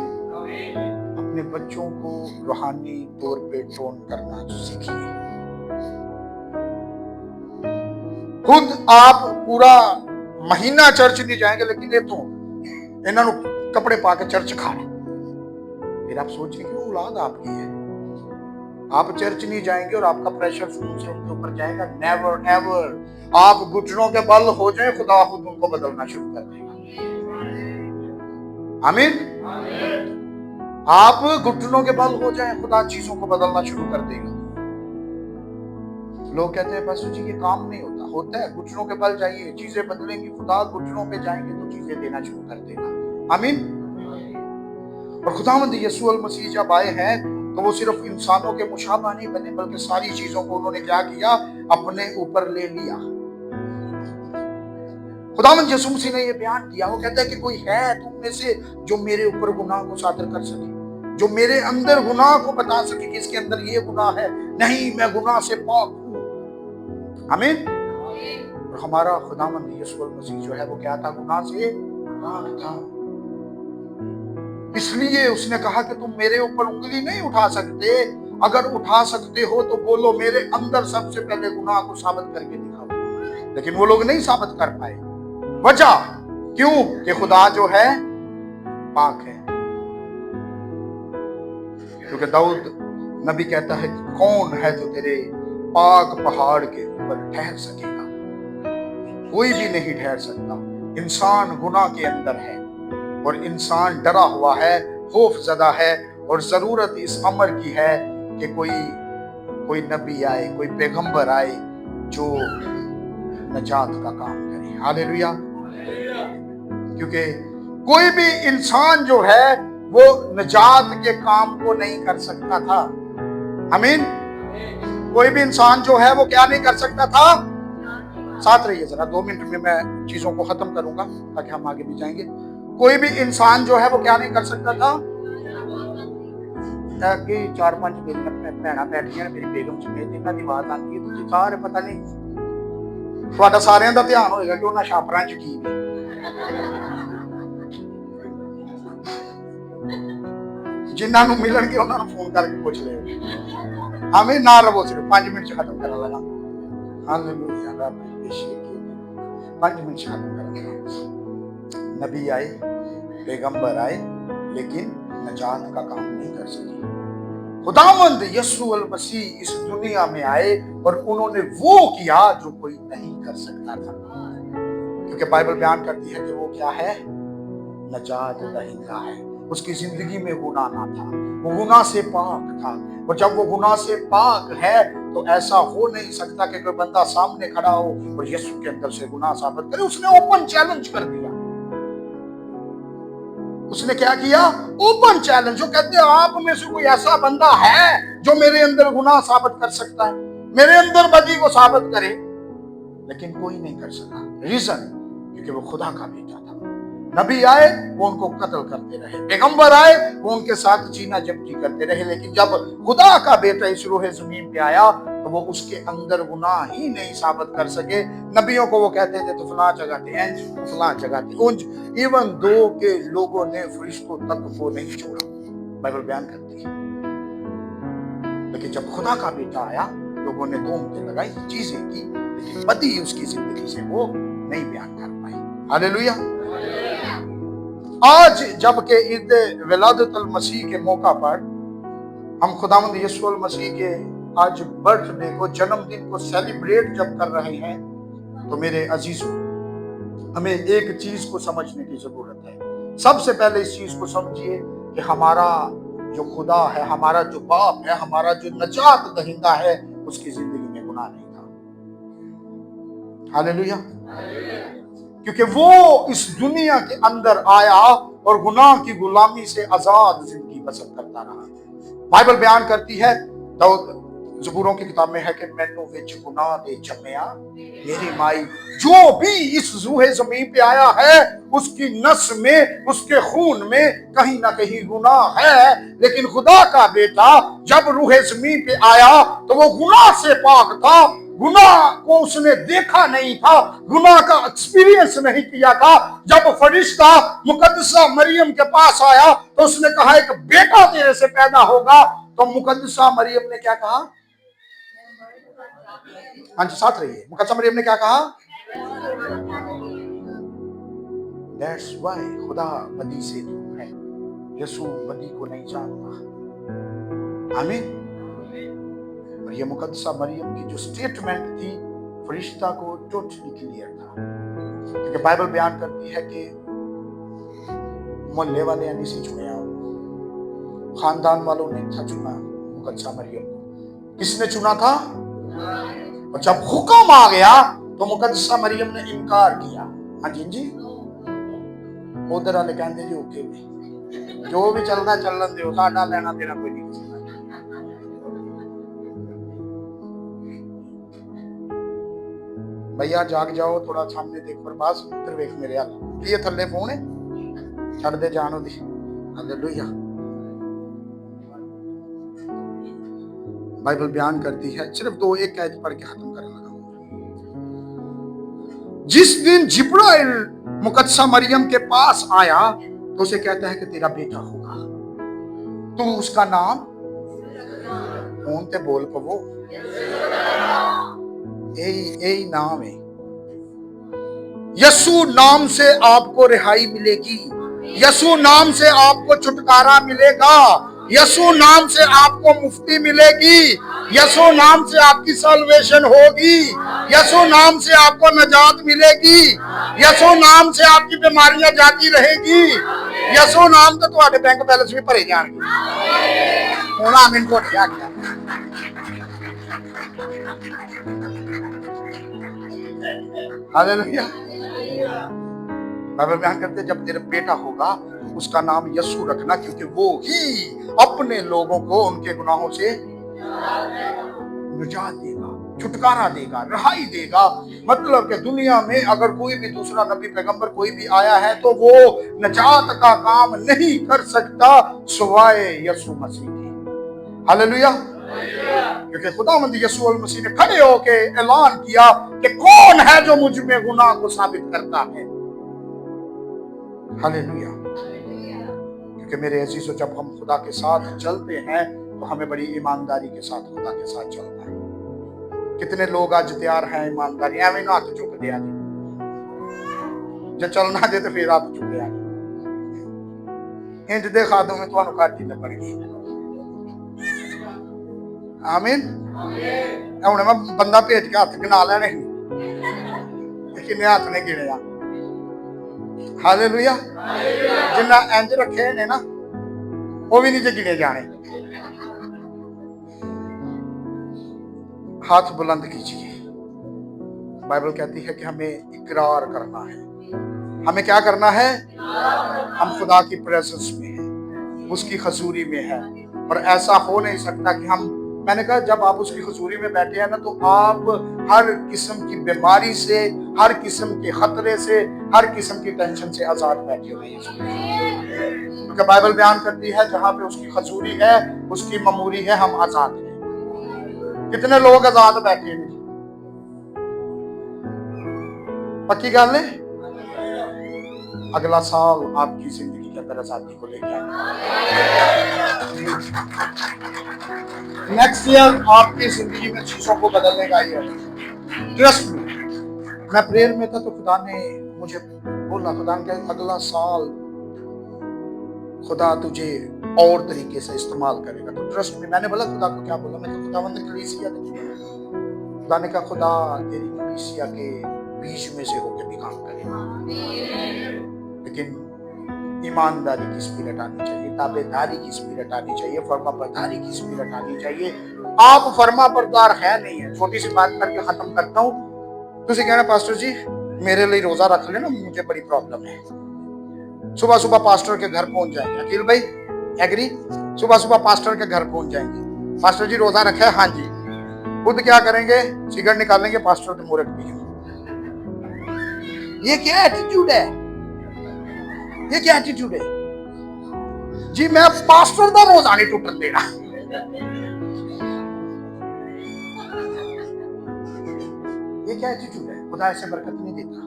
अपने बच्चों को रूहानी तौर पे ट्रेन करना सीखिए। खुद आप पूरा महीना चर्च नहीं जाएंगे, लेकिन ये तो इन्होंने कपड़े पा के चर्च खाने, फिर आप सोचिए कि वो औलाद आपकी है। आप चर्च नहीं जाएंगे और आपका प्रेशर फोन से उनके ऊपर जाएगा। Never ever. आप घुटनों के बल हो जाए, खुदा खुद उनको बदलना शुरू कर देगा। आमीन। आप घुटनों के बल हो जाए, खुदा चीजों को बदलना शुरू कर देगा। लोग कहते हैं बस जी ये काम नहीं होता है। घुटनों के बल जाइए, चीजें बदलेंगी। खुदा घुटनों पे जाएंगे तो चीजें देना शुरू कर देगा। आमीन। और खुदावंद यीशु मसीह जब आए हैं तो वो सिर्फ इंसानों के मुशाबा नहीं बने, बल्कि सारी चीजों को उन्होंने क्या किया? अपने ऊपर ले लिया। खुदावंद यीशु मसीह ने ये बयान किया, वो कहता है कि कोई है तुम में से जो मेरे ऊपर गुनाह को सादर कर सके, जो मेरे अंदर गुनाह को बता सके कि इसके अंदर ये गुनाह है? नहीं, मैं गुनाह से पाक हूं। आमीन। और हमारा खुदावंद यीशु मसीह जो है वो क्या था? गुनाह से पाक था। इसलिए उसने कहा कि तुम मेरे ऊपर उंगली नहीं उठा सकते। अगर उठा सकते हो तो बोलो, मेरे अंदर सबसे पहले गुनाह को साबित करके दिखाओ। लेकिन वो लोग नहीं साबित कर पाए। वजह क्यों? कि खुदा जो है पाक है। क्योंकि दाऊद नबी कहता है कौन है जो तेरे पाक पहाड़ के ऊपर ठहर सकेगा? कोई भी नहीं ठहर सकता। इंसान गुनाह के अंदर है और इंसान डरा हुआ है, खौफ ज़दा है और जरूरत इस अमर की है कि कोई नबी आए, कोई पैगंबर आए जो नजात का काम करे। हालेलुया। क्योंकि कोई भी इंसान जो है वो नजात के काम को नहीं कर सकता था। आमीन। कोई भी इंसान जो है वो क्या नहीं कर सकता था। साथ रहिए जरा, 2 मिनट में मैं चीजों को खत्म करूंगा ताकि हम आगे भी जाएंगे। कोई भी इंसान जो है वो क्या नहीं कर सकता था। 4-5 दिन भैन बैठिया मेरी बेगम समेत इन्हों की बात आती है, तुझे सारे पता नहीं थोड़ा सारे का ध्यान होएगा कि उन्होंने छापरा च की जिन्होंने मिलणगे उन्होंने फोन करके पूछ ले। हमें ना रवो, सिर्फ 5 मिनट से खत्म करा लगा। हालेलुया। 5 मिनट से खत्म करा लगा। नबी आए, पैगंबर आए, लेकिन नजात का काम नहीं कर सके। खुदावंद यीशु अल मसीह इस दुनिया में आए और उन्होंने वो किया जो कोई नहीं कर सकता था। क्योंकि बाइबल बयान करती है कि वो क्या है, नजात दहिंदा है। उसकी जिंदगी में गुनाह ना था, वो गुनाह से पाक था। और जब वो गुनाह से पाक है तो ऐसा हो नहीं सकता कि कोई बंदा सामने खड़ा हो और यीशु के अंदर से गुनाह साबित करे। उसने ओपन चैलेंज कर दिया। उसने क्या किया, ओपन चैलेंज। जो कहते हैं आप में से कोई ऐसा बंदा है जो मेरे अंदर गुनाह साबित कर सकता है, मेरे अंदर बदी को साबित करे, लेकिन कोई नहीं कर सका। रीजन क्योंकि वो खुदा का बेटा था। नबी आए वो उनको कत्ल करते रहे, पैगंबर आए वो उनके साथ जीना जब्ती करते रहे, लेकिन जब खुदा का बेटा इस रूहे जमीन पे आया तो वो उसके अंदर गुनाह ही नहीं साबित कर सके। नबियों को वो कहते थे तो फलां जगह थे इंज, फलां जगह थे उंज, इवन दो के लोगों ने फरिश्तों तक को नहीं छोड़ा, बाइबल बयान करती है। लेकिन जब खुदा का बेटा आया लोगों ने तोहमतें लगाई, चीजें की, लेकिन बदी उसकी जिंदगी से वो नहीं बयान कर पाई। हालेलुया। आज जबकि ईद विलादतुल मसीह के मौका पर हम खुदावंद यीशु अल मसीह के आज बर्थडे को, जन्मदिन को सेलिब्रेट जब कर रहे हैं, तो मेरे अजीजों हमें एक चीज को समझने की जरूरत है। सबसे पहले इस चीज को समझिए कि हमारा जो खुदा है, हमारा जो बाप है, हमारा जो नजात दहिंदा है, उसकी जिंदगी में गुनाह नहीं था। हालेलुया। क्योंकि वो इस दुनिया के अंदर आया और गुनाह की गुलामी से आजाद जिंदगी बसर करता रहा। बाइबल बयान करती है, ज़बूरों की किताब में है कि मैनू विच गुनाह दे जम्मिया मेरी माई। जो भी इस रूहे ज़मीन पे आया है उसकी नस में, उसके खून में कहीं ना कहीं गुनाह है। लेकिन खुदा का बेटा जब रूहे ज़मीन पे आया तो वो गुनाह से पाक था। गुनाह को उसने देखा नहीं था, गुनाह का एक्सपीरियंस नहीं किया था। जब फरिश्ता मुकद्दसा मरियम के पास आया तो उसने कहा एक बेटा तेरे से पैदा होगा, तो मुकद्दसा मरियम ने क्या कहा। हाँ जी, साथ रहिए। मुकद्दसा मरियम ने क्या कहा। That's why खुदा बदी से दूर है, यीशु बदी को नहीं जानता। आमीन। और ये मुकद्दसा मरियम की जो स्टेटमेंट थी फरिश्ता को टोटली क्लियर था। क्योंकि बाइबल बयान करती है कि मोहल्ले वाले नहीं से चुना, खानदान वालों ने था चुना मुकद्दसा मरियम को। किसने चुना था। और जब हुक्म आ गया तो मुकद्दसा मरियम ने इनकार किया। हाँ जी जी, उधर वाले कहते जी ओके भी जो भी चलता चलन दो, साडा लेना देना कोई नहीं। भैया जाग जाओ, थोड़ा सामने देख, बरबास उधर वेख मेरे हाल ये थल्ले फोन है छड़ दे जानो दी। हालेलुया। बाइबल बयान करती है, सिर्फ 2-1 आयत पढ़ के खत्म करने लगा। जिस दिन जिब्राइल मुकद्दसा मरियम के पास आया तो उसे कहता है कि तेरा बेटा होगा, तो उसका नाम कौन ते बोल पवो, यही नाम है। यीशु नाम से आपको रिहाई मिलेगी, यीशु नाम से आपको छुटकारा मिलेगा, यीशु नाम से आपको मुक्ति मिलेगी, यसु नाम से आपकी सल्वेशन होगी, यसु नाम से आपको नजात मिलेगी, यसु नाम से आपकी बीमारियां जाती रहेगी, यसु नाम तो तुम्हारे बैंक बैलेंस भी भरे जाएंगे। होना आमीन को क्या गया। हालेलुया। बाइबल बयान करते जब तेरा बेटा होगा उसका नाम यीशु रखना, क्योंकि वो ही अपने लोगों को उनके गुनाहों से निजात देगा, छुटकारा देगा, रहाई देगा। मतलब कि दुनिया में अगर कोई भी दूसरा नबी पैगंबर कोई भी आया है तो वो निजात का काम नहीं कर सकता सिवाय यीशु मसीह की। हालेलुया। क्योंकि खुदावंद यीशु मसीह ने खड़े होके ऐलान किया कि कौन है जो मुझ में गुनाह को साबित करता है। हालेलुया। क्योंकि मेरे अजीजों, जब हम खुदा के साथ चलते हैं तो हमें बड़ी ईमानदारी के साथ खुदा के साथ चलना है। कितने लोग आज तैयार हैं ईमानदारी एवं ना हाथ चुक दिया जो चलना दे तो फिर हाथ चुक दिया इंज दे खादों में तुहानू काटी ते पड़ेगी। आमीन। हुण मैं बंदा भेज के हाथ गिना लेने किन्ने हाथ ने गिने आ। हालेलुया। जिन्ना इंज रखे ने ना वो भी नहीं गिने जाने। हाथ बुलंद कीजिए। बाइबल कहती है कि हमें इकरार करना है। हमें क्या करना है? हम खुदा की प्रेजेंस में हैं, उसकी हजूरी में है। और ऐसा हो नहीं सकता कि मैंने कहा जब आप उसकी हजूरी में बैठे हैं ना तो आप हर किस्म की बीमारी से, हर किस्म के खतरे से, हर किस्म की टेंशन से आजाद बैठे हुए हैं। क्योंकि बाइबल बयान करती है जहां पे उसकी हजूरी है, उसकी ममूरी है, हम आजाद हैं। कितने लोग आजाद बैठे हैं? पक्की गल है। अगला साल आपकी जिंदगी के अंदर आजादी को लेकर नेक्स्ट ईयर आपकी जिंदगी में चीजों को बदलने का ही है। Trust me. मैं प्रेयर में था तो खुदा ने मुझे बोला, खुदा ने कहा अगला साल खुदा तुझे और तरीके से इस्तेमाल करेगा। तो ट्रस्ट में मैंने बोला खुदा को क्या बोला? मैं तो खुदावंद कलीसिया खुदा ने कहा खुदा तेरी कलीसिया के बीच में से होकर भी काम करेगा, लेकिन ईमानदारी की स्पिरिट आनी चाहिए, ताबेदारी की स्पिरिट आनी चाहिए, फर्माबरदारी की स्पिरिट आनी चाहिए। आप फर्माबरदार है नहीं है। छोटी सी बात करके खत्म करता हूँ। तुझे कहना पास्टर जी मेरे लिए रोजा रख लेना, मुझे बड़ी प्रॉब्लम है। सुबह सुबह पास्टर के घर पहुंच जाएंगे। अकील भाई एग्री? सुबह सुबह पास्टर के घर पहुंच जाएंगे। पास्टर जी रोजा रखा है? हाँ जी। खुद क्या करेंगे? सिगरेट निकालेंगे, पास्टर के मुंह पिएंगे। ये क्या एटीट्यूड है? ये क्या एटीट्यूड है जी? मैं पास्टर का रोजा नहीं टूटन देना। ये क्या एटीट्यूड है? खुदा ऐसे बरकत नहीं देता।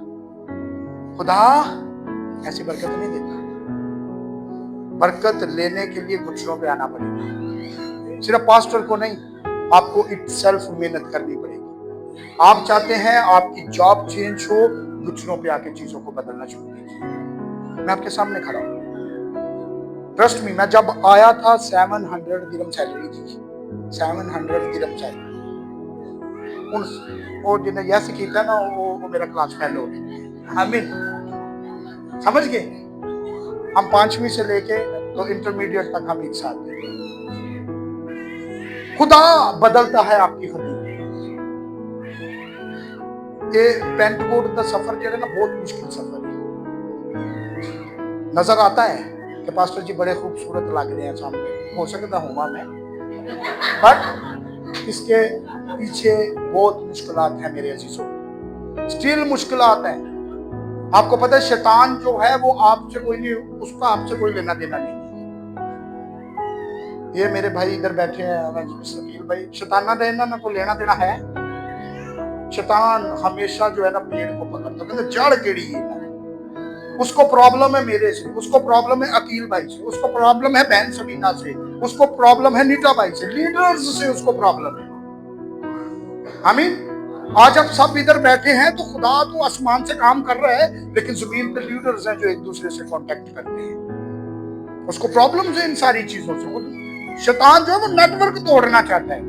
खुदा ऐसी बरकत नहीं देता। बरकत लेने के लिए घुटनों पे आना पड़ेगा। सिर्फ पास्टर को नहीं, आपको इटसेल्फ मेहनत करनी पड़ेगी। आप चाहते हैं आपकी जॉब चेंज हो, घुटनों पे आके चीजों को बदलना शुरू कीजिए। मैं आपके सामने खड़ा हूं। ट्रस्ट मी, मैं जब आया था 700 दिरहम सैलरी थी। 700 दिरहम सैलरी। वो जिन्हें यह किया ना वो मेरा क्लास फेलो हो गया। आमीन। समझ गए? हम 5वीं से लेके तो इंटरमीडिएट तक हम एक साथ थे। खुदा बदलता है आपकी हदीद। ये पेंटकोट का सफर जो है ना बहुत मुश्किल सफर है। नजर आता है कि पास्टर जी बड़े खूबसूरत लग रहे हैं सामने, हो सकता हूँ मैं, बट इसके पीछे बहुत मुश्किलात है मेरे अजीजों। स्टिल मुश्किलात है। आपको पता है शैतान जो है वो आपसे कोई नहीं, उसका आपसे कोई लेना देना नहीं। ये मेरे भाई इधर बैठे हैं शकील भाई, शैतान ना कोई लेना देना है। शैतान हमेशा जो है ना पेड़ को पकड़ता है, जड़ केड़ी है। उसको प्रॉब्लम है मेरे से, उसको प्रॉब्लम है अकील भाई से, उसको प्रॉब्लम है बहन सबीना से, उसको प्रॉब्लम है नीता भाई से, लीडर्स से उसको प्रॉब्लम है। आमीन। आज अब सब इधर बैठे हैं तो खुदा तो आसमान से काम कर रहा है, लेकिन जमीन पे लीडर्स हैं जो एक दूसरे से कांटेक्ट करते हैं। उसको प्रॉब्लम है इन सारी चीजों से। शैतान जो है वो नेटवर्क तोड़ना चाहता है।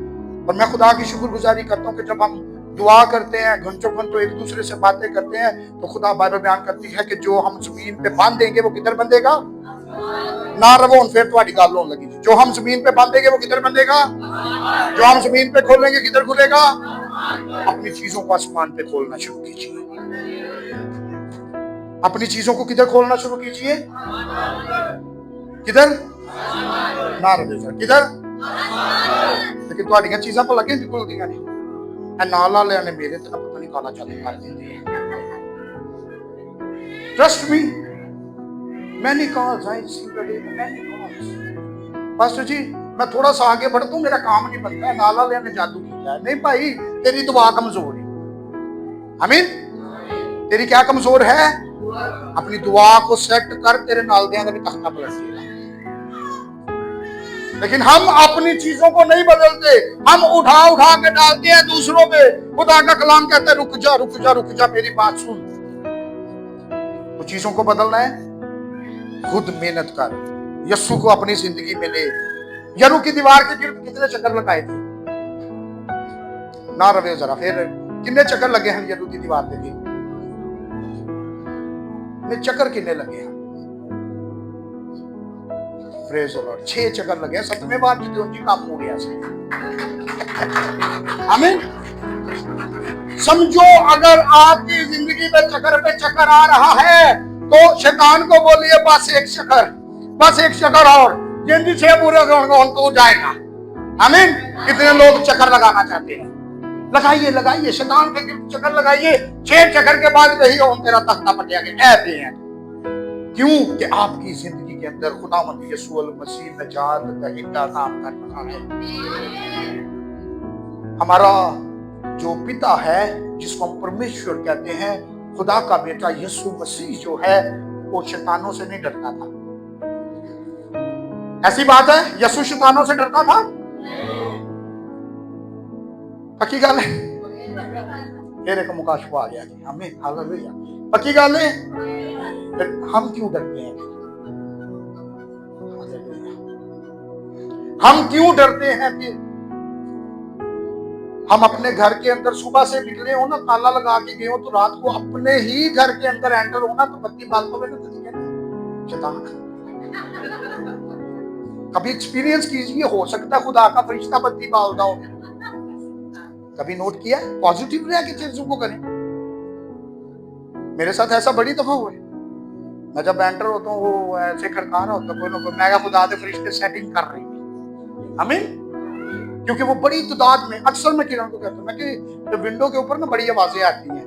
और मैं खुदा की शुक्रगुजारी करता हूँ कि जब हम दुआ करते हैं, घंटों घंटों एक दूसरे से बातें करते हैं, तो खुदा बाइबल बयान करती है कि जो हम जमीन पे बांधेंगे वो किधर बंधेगा ना रवो। फिर तुम्हारी गल होने लगी, जो हम जमीन पे बांधेंगे वो किधर बंधेगा, जो हम जमीन पे खोलेंगे किधर खुलेगा। अपनी चीजों को आसमान पे खोलना शुरू कीजिए, अपनी चीजों को किधर खोलना शुरू कीजिए, किधर ना रवे सर, किधर। लेकिन तुम्हारी चीजा भला कि खुलदियां ने, नाल वाले ने मेरे ते पता नहीं काला चालू कर देंगे। Trust me, many calls I see the day, many calls. Pastor ji मैं थोड़ा सा आगे बढ़ दूं, मेरा काम नहीं बनता है, नाल वाले ने जादू किया है। नहीं भाई, तेरी दुआ कमजोर है। आमीन। तेरी क्या कमजोर है? अपनी दुआ को सेट कर, तेरे नाल दिया भी तख्ता पलट देगा। लेकिन हम अपनी चीजों को नहीं बदलते, हम उठा उठा के डालते हैं दूसरों पे। खुदा का कलाम कहता है रुक जा रुक जा रुक जा, मेरी बात सुन। तो चीजों को बदलना है, खुद मेहनत कर। यस्सु को अपनी जिंदगी में ले। यरू की दीवार के गिर्द कितने चक्कर लगाए थे ना रवे जरा, फिर कितने चक्कर लगे हैं यरू की दीवार के गिर्द में, चक्कर कितने लगे हैं? Praise the Lord. 6 चक्कर लगे, 7वें बार जितने जी काम हो गया। आमीन। समझो अगर आपकी जिंदगी में चक्कर पे चक्कर आ रहा है तो शैतान को बोलिए बस एक चक्कर, बस एक चक्कर और, जिंदगी 6 पूरे हो जाएगा। आमीन। कितने लोग चक्कर लगाना चाहते हैं, लगाइए लगाइए, शैतान के चक्कर लगाइए। 6 चक्कर के बाद वही हो तेरा तख्ता पटिया के ऐसे हैं। क्यों कि आपकी जिंदगी के अंदर खुदावंद यीशु मसीह नजात दहिंदा काम कर रहा है। हमारा जो पिता है, जिसको हम परमेश्वर कहते हैं, खुदा का बेटा यीशु मसीह जो है, वो शैतानों से नहीं डरता था। ऐसी बात है, यीशु शैतानों से डरता था? पक्की गल है। फिर एक मुकाशफा आ गया कि हमें हालेलुया, पक्की गल है। हम क्यों डरते हैं? हम क्यों डरते हैं? कि हम अपने घर के अंदर सुबह से निकले हो ना, ताला लगा के गए हो, तो रात को अपने ही घर के अंदर एंटर होना, तो बत्ती बाल को शैतान। कभी एक्सपीरियंस कीजिए, हो सकता है खुदा का फरिश्ता बत्ती बालता हो। कभी नोट किया पॉजिटिव रहा कि चीजों को करें? मेरे साथ ऐसा बड़ी दफा हुआ है। मैं जब एंटर होता हूँ वो ऐसे खड़का रहा होता, कोई ना कोई, मैं खुदा दे फरिश्ते सेटिंग कर रही थी। आमीन। क्योंकि वो बड़ी तादाद में, अक्सर मैं किरण को कहता हूँ, मैं कि विंडो के ऊपर ना बड़ी आवाजें आती हैं,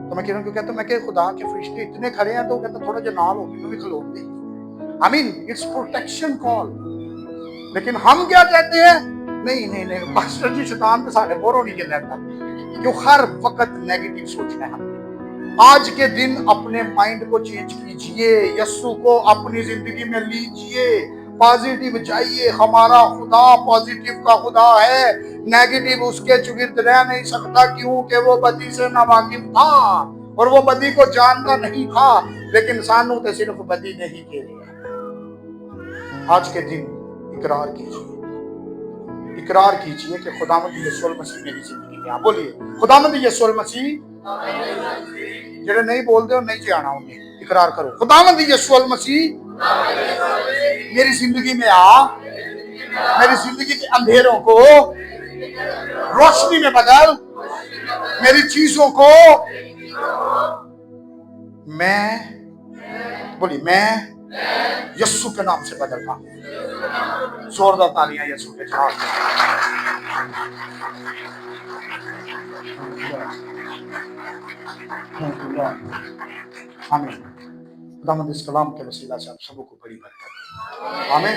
तो मैं किरण को कहता हूँ, मैं कि खुदा के फरिश्ते इतने खड़े हैं, तो कहता थोड़ा जो नाल हो भी खलो दे। आमीन। It's protection call. लेकिन हम क्या कहते हैं? नहीं नहीं नहीं, पास्टर जी शैतान पे साढ़े बोरो नहीं चलता, क्यों हर वक्त नेगेटिव सोचना है। आज के दिन अपने माइंड को चेंज कीजिए, यस्सु को अपनी जिंदगी में लीजिए, पॉजिटिव जाइए। हमारा खुदा पॉजिटिव का खुदा है, नेगेटिव उसके चुगिर्द रह नहीं सकता। क्यों कि वो बदी से नावाकिफ था और वो बदी को जानता नहीं था, लेकिन सानू तो सिर्फ बदी नहीं के लिए। आज के दिन इकरार कीजिए, इकरार कीजिए कि खुदावंद यीशु मसीह मेरी जिंदगी में। आप बोलिए खुदावंद यीशु मसीह। जेड़े नहीं बोलते हो नहीं जाना, उन्हें इकरार करो, खुदावंद यीशु मसीह मेरी जिंदगी में आ, मेरी जिंदगी के अंधेरों को रोशनी में बदल, मेरी चीजों को मैं, बोलिए मैं यीशु के नाम से बदलता हूं। जोरदार तालियां यीशु के साथ। आमीन। खुदावंद इस कलाम के वसीला से आप सबको बड़ी बरकत। आमीन।